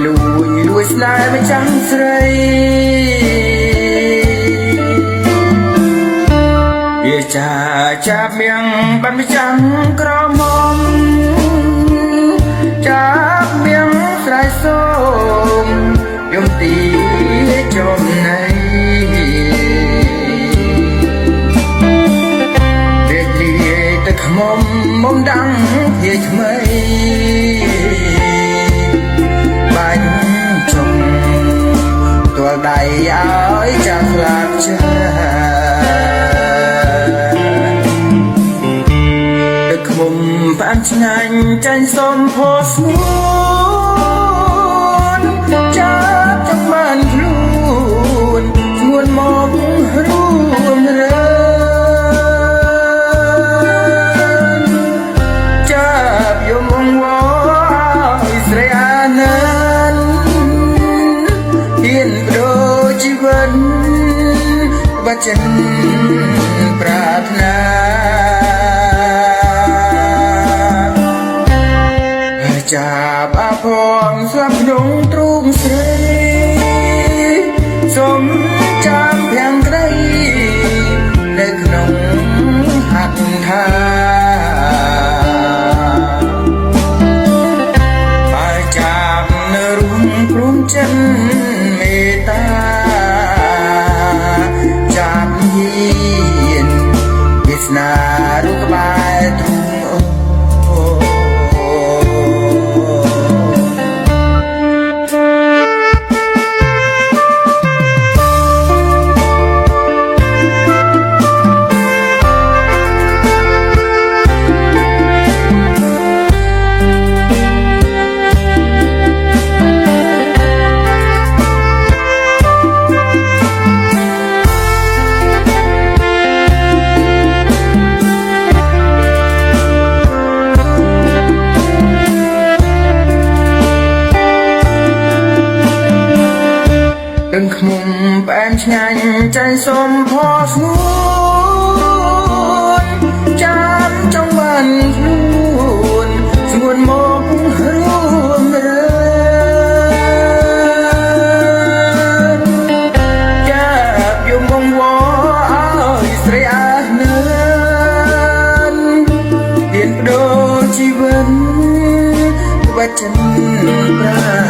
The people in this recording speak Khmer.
លួយស្នេហ៍មិនចាំស្រីវាចាចាប់មៀងបានមិនចាំក្រមុំចាប់មៀងស្រ័យសូមយំទីចំណៃវាលាយទឹកខ្មុំមុំដាំងភាថ្មីបាញ់ចុងទាល់ដៃឲ្យចាស់ស្លាប់ចាទឹកខ្មុំផ្អាំឆ្ងាញ់ចាញ់សុំផោស្ងួនចាប់ចង់បានខ្លួនស្ងួនមករួមរើចាប់យំអង្វរឲ្យស្រីអាណានហ៊ានបដូរជីវិតវចនប្រាថ្នាចាប់អាផងស្លាប់ក្នុងទ្រូងស្រីសុំចាំភាំងក្តីនៅក្នុងហាត់ថាបើចាប់នៅរួមព្រមចិនមេត្តាចាប់ហ៊ានវាសនារូបក្បែរទ្រូងទឹកខ្មុំផ្អែមឆ្ងាញ់ចាញ់សុំផោស្ងួនចាំចង់បានខ្លួនស្ងួនមករួមរើចាប់យំអង្វរឲ្យស្រីអាណានហ៊ានបដូរជីវិតវចនប្រា